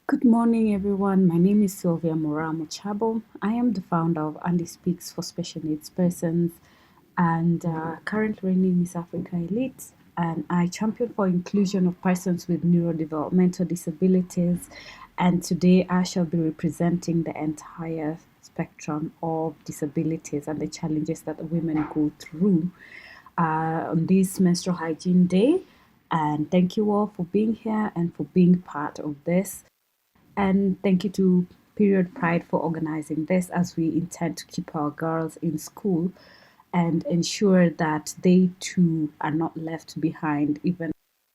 Good morning, everyone. My name is Sylvia Mochabo. I am the founder of Andy Speaks for Special Needs Persons and currently running Miss Africa Elite. And I champion for inclusion of persons with neurodevelopmental disabilities. And today I shall be representing the entire spectrum of disabilities and the challenges that women go through on this menstrual hygiene day. And thank you all for being here and for being part of this. And thank you to PeriodPride for organizing this as we intend to keep our girls in school and ensure that they too are not left behind, even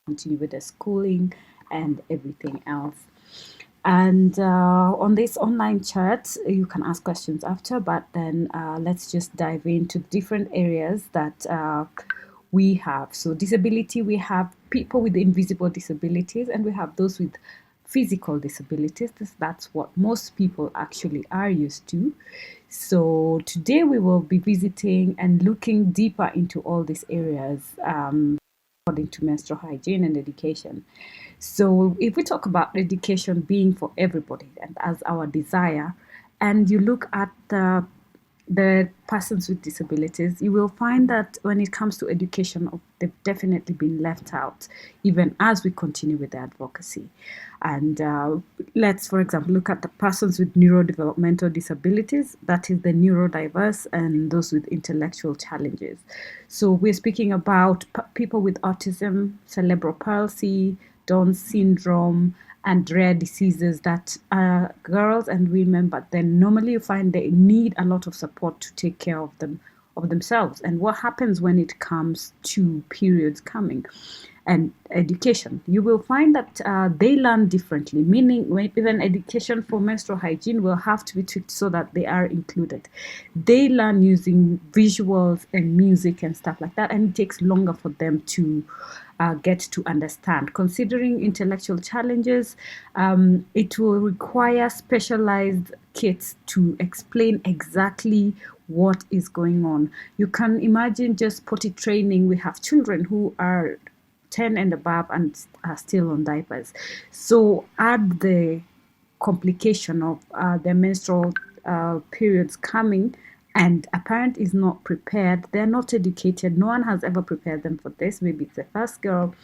continue with their schooling and everything else. And on this online chat, you can ask questions after, but then let's just dive into different areas that we have. So, disability, we have people with invisible disabilities, and we have those with physical disabilities. That's what most people actually are used to. So, today we will be visiting and looking deeper into all these areas. According to menstrual hygiene and education. So, if we talk about education being for everybody and as our desire, and you look at the persons with disabilities, you will find that when it comes to education, they've definitely been left out, even as we continue with the advocacy. And let's, for example, look at the persons with neurodevelopmental disabilities, that is the neurodiverse, and those with intellectual challenges. So we're speaking about people with autism, cerebral palsy, Down syndrome, and rare diseases that are girls and women, but then normally you find they need a lot of support to take care of themselves. And what happens when it comes to periods coming and education? You will find that they learn differently, meaning even education for menstrual hygiene will have to be tweaked so that they are included. They learn using visuals and music and stuff like that, and it takes longer for them to get to understand. Considering intellectual challenges, it will require specialized kits to explain exactly what is going on. You can imagine just potty training. We have children who are 10 and above and are still on diapers. So add the complication of their menstrual periods coming, and a parent is not prepared, they're not educated, no one has ever prepared them for this. Maybe it's the first girl,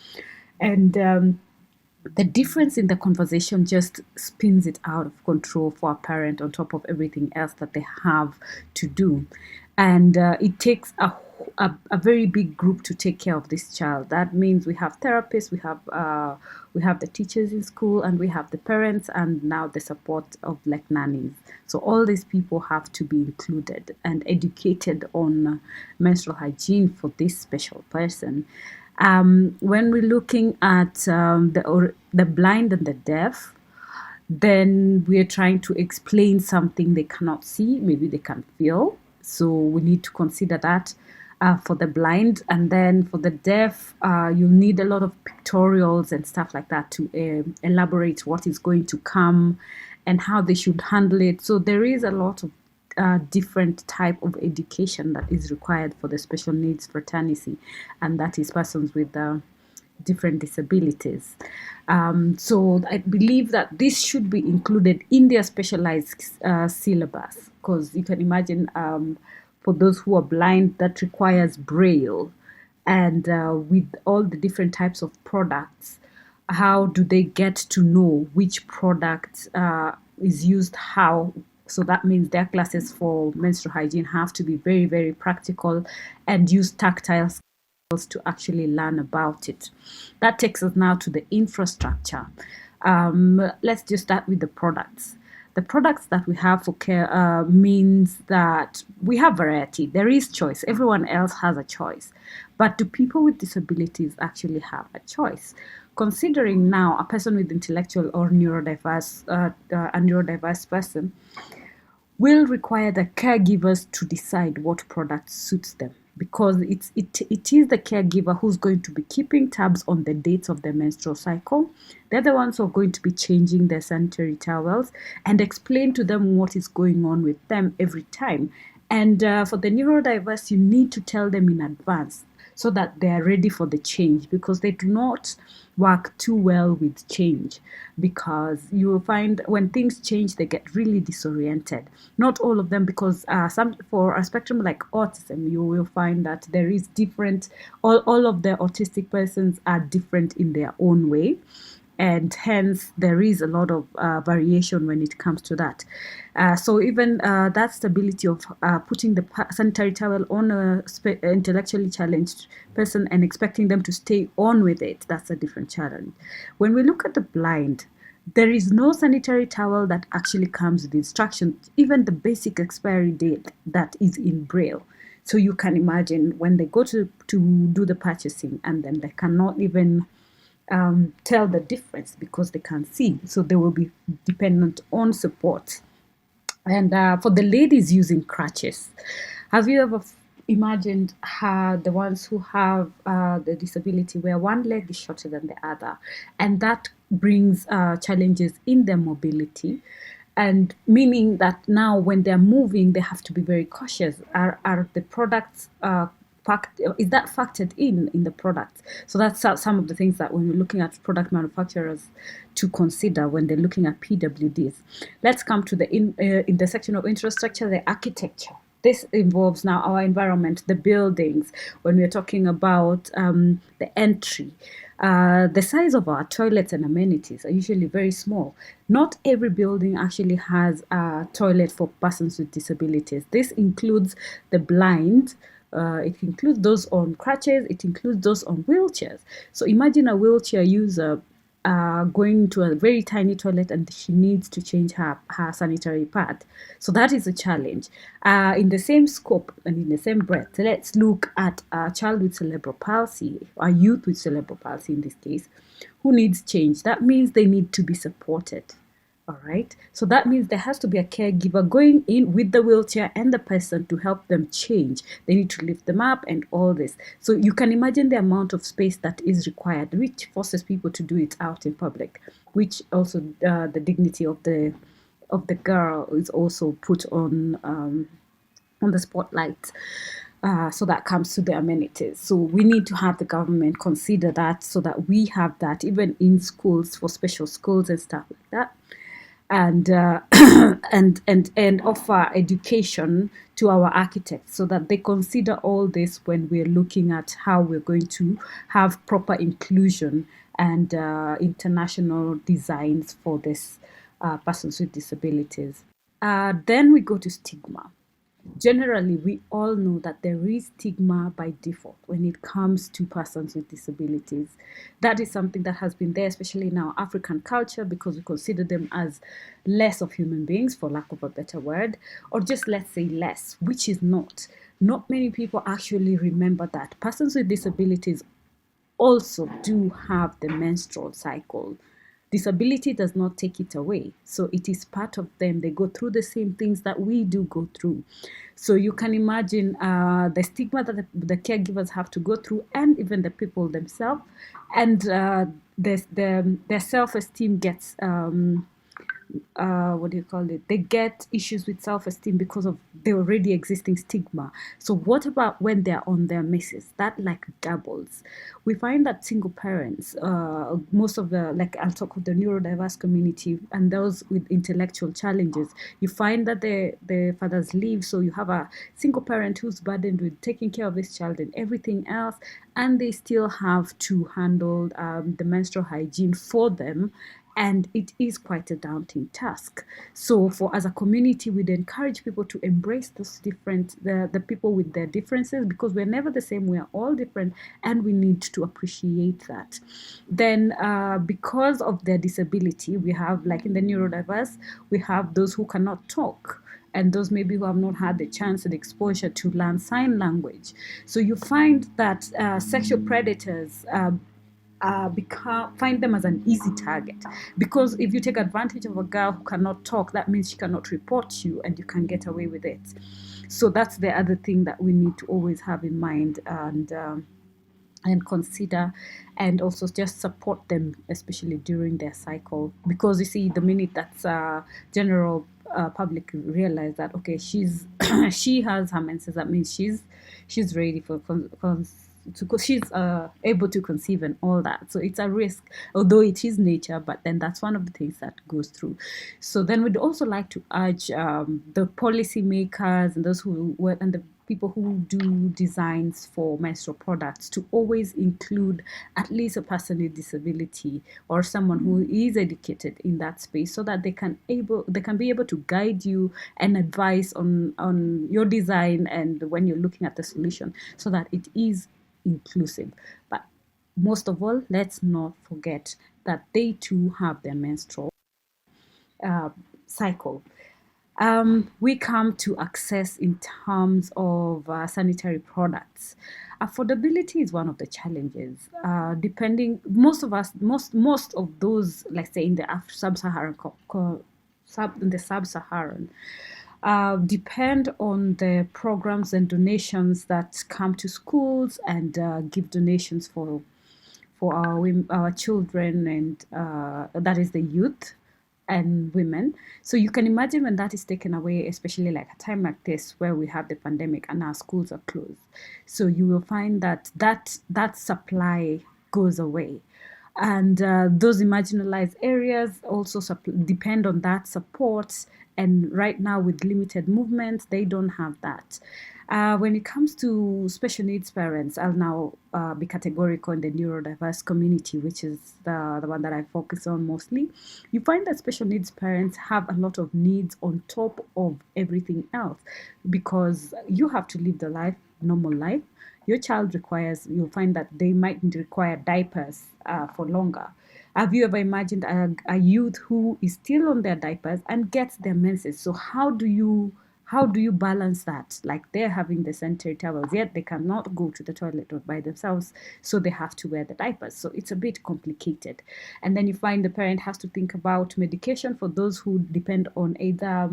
and the difference in the conversation just spins it out of control for a parent on top of everything else that they have to do. And it takes a very big group to take care of this child. That means we have therapists, we have the teachers in school, and we have the parents, and now the support of like nannies. So all these people have to be included and educated on menstrual hygiene for this special person. When we're looking at the blind and the deaf, then we're trying to explain something they cannot see, maybe they can feel. So we need to consider that for the blind. And then for the deaf, you'll need a lot of pictorials and stuff like that to elaborate what is going to come and how they should handle it. So there is a lot of different type of education that is required for the special needs fraternity, and that is persons with different disabilities. So I believe that this should be included in their specialized syllabus, because you can imagine for those who are blind, that requires braille, and with all the different types of products, how do they get to know which product is used how? So that means their classes for menstrual hygiene have to be very, very practical and use tactile skills to actually learn about it. That takes us now to the infrastructure. Let's just start with the products. The products that we have for care means that we have variety. There is choice. Everyone else has a choice. But do people with disabilities actually have a choice? Considering now a person with intellectual or neurodiverse, a neurodiverse person will require the caregivers to decide what product suits them, because it is the caregiver who's going to be keeping tabs on the dates of their menstrual cycle. They're the ones who are going to be changing their sanitary towels and explain to them what is going on with them every time. And for the neurodiverse, you need to tell them in advance so that they are ready for the change, because they do not work too well with change, because you will find when things change they get really disoriented. Not all of them, because some, for a spectrum like autism, you will find that there is different, all of the autistic persons are different in their own way, and hence there is a lot of variation when it comes to that. So even that stability of putting the sanitary towel on a intellectually challenged person and expecting them to stay on with it, that's a different challenge. When we look at the blind, there is no sanitary towel that actually comes with instructions, even the basic expiry date that is in braille. So you can imagine when they go to do the purchasing, and then they cannot even tell the difference because they can't see. So they will be dependent on support. And for the ladies using crutches, have you ever imagined how the ones who have the disability where one leg is shorter than the other, and that brings challenges in their mobility, and meaning that now when they're moving, they have to be very cautious. Are the products is that factored in the product? So that's some of the things that when you're looking at product manufacturers to consider when they're looking at pWDs. Let's come to the intersection of infrastructure, the architecture. This involves now our environment, the buildings. When we're talking about the entry, the size of our toilets and amenities are usually very small. Not every building actually has a toilet for persons with disabilities. This includes the blind. It includes those on crutches. It includes those on wheelchairs. So imagine a wheelchair user going to a very tiny toilet, and she needs to change her sanitary pad. So that is a challenge. In the same scope and in the same breath, let's look at a child with cerebral palsy, a youth with cerebral palsy in this case, who needs change. That means they need to be supported. All right. So that means there has to be a caregiver going in with the wheelchair and the person to help them change. They need to lift them up and all this. So you can imagine the amount of space that is required, which forces people to do it out in public, which also the dignity of the girl is also put on the spotlight. So that comes to the amenities. So we need to have the government consider that, so that we have that even in schools, for special schools and stuff like that, and and offer education to our architects so that they consider all this when we're looking at how we're going to have proper inclusion and international designs for this persons with disabilities. Then we go to stigma. Generally, we all know that there is stigma by default when it comes to persons with disabilities. That is something that has been there, especially in our African culture, because we consider them as less of human beings, for lack of a better word, or just let's say less, which is not. Not many people actually remember that persons with disabilities also do have the menstrual cycle. Disability does not take it away. So it is part of them. They go through the same things that we do go through. So you can imagine the stigma that the caregivers have to go through, and even the people themselves. And their self-esteem gets what do you call it? They get issues with self-esteem because of the already existing stigma. So what about when they're on their misses? That like doubles. We find that single parents, most of the, like I'll talk with the neurodiverse community and those with intellectual challenges, you find that the fathers leave, so you have a single parent who's burdened with taking care of this child and everything else, and they still have to handle the menstrual hygiene for them, and it is quite a daunting task. So for as a community, we'd encourage people to embrace those different, the people with their differences, because we're never the same. We are all different, and we need to appreciate that. Then because of their disability, we have, like in the neurodiverse, we have those who cannot talk, and those maybe who have not had the chance and exposure to learn sign language. So you find that sexual predators find them as an easy target, because if you take advantage of a girl who cannot talk, that means she cannot report you and you can get away with it. So that's the other thing that we need to always have in mind and consider, and also just support them, especially during their cycle, because you see, the minute that's general public realize that okay, she's she has her menses, that means she's ready for she's able to conceive and all that. So it's a risk, although it is nature, but then that's one of the things that goes through. So then we'd also like to urge the policymakers and those who work and the people who do designs for menstrual products to always include at least a person with disability or someone who is educated in that space, so that they can be able to guide you and advise on your design and when you're looking at the solution, so that it is inclusive. But most of all, let's not forget that they too have their menstrual uh, cycle. We come to access in terms of sanitary products. Affordability is one of the challenges. Depending, most of those, let's say in the sub-Saharan, in the sub-Saharan, depend on the programs and donations that come to schools and give donations for our children and that is the youth and women. So you can imagine when that is taken away, especially like a time like this where we have the pandemic and our schools are closed. So you will find that supply goes away. And those marginalized areas also depend on that support. And right now, with limited movement, they don't have that. When it comes to special needs parents, I'll now be categorical in the neurodiverse community, which is the one that I focus on mostly. You find that special needs parents have a lot of needs on top of everything else, because you have to live the normal life. Your child you'll find that they might require diapers for longer. Have you ever imagined a youth who is still on their diapers and gets their menses? So how do you balance that? Like, they're having the sanitary towels, yet they cannot go to the toilet by themselves, so they have to wear the diapers. So it's a bit complicated. And then you find the parent has to think about medication for those who depend on either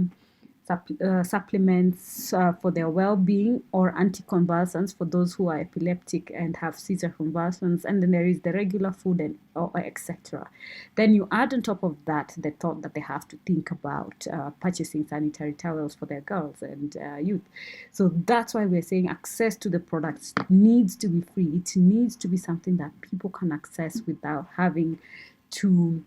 supplements for their well-being or anticonvulsants for those who are epileptic and have seizure convulsions, and then there is the regular food and or etc. Then you add on top of that the thought that they have to think about purchasing sanitary towels for their girls and youth. So that's why we're saying access to the products needs to be free. It needs to be something that people can access without having to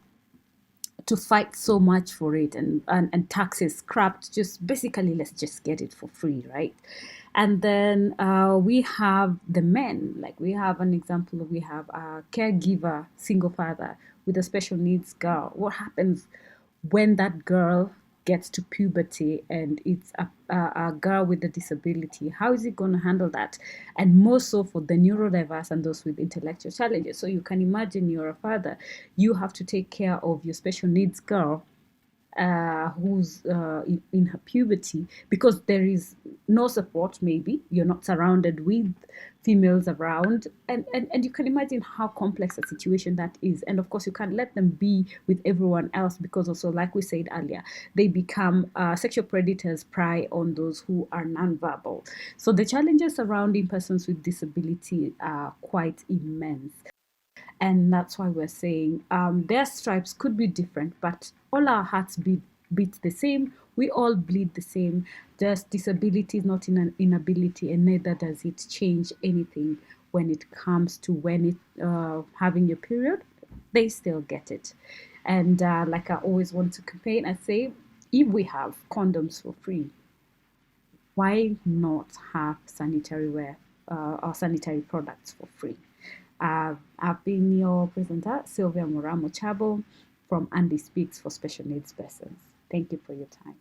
fight so much for it, and taxes scrapped. Just basically, let's just get it for free, right? And then we have the men. Like, we have an example. We have a caregiver, single father with a special needs girl. What happens when that girl gets to puberty and it's a girl with a disability? How is it going to handle that? And more so for the neurodiverse and those with intellectual challenges. So you can imagine you're a father, you have to take care of your special needs girl who's in her puberty, because there is no support. Maybe you're not surrounded with females around, and you can imagine how complex a situation that is. And of course, you can't let them be with everyone else, because also, like we said earlier, they become sexual predators, prey on those who are nonverbal. So the challenges surrounding persons with disability are quite immense. And that's why we're saying their stripes could be different, but all our hearts beat the same. We all bleed the same. Just disability is not in an inability, and neither does it change anything when it comes to when it having your period. They still get it. And like I always want to campaign, I say, if we have condoms for free, why not have sanitary wear or sanitary products for free? I've been your presenter, Sylvia Mochabo from Andy Speaks for Special Needs Persons. Thank you for your time.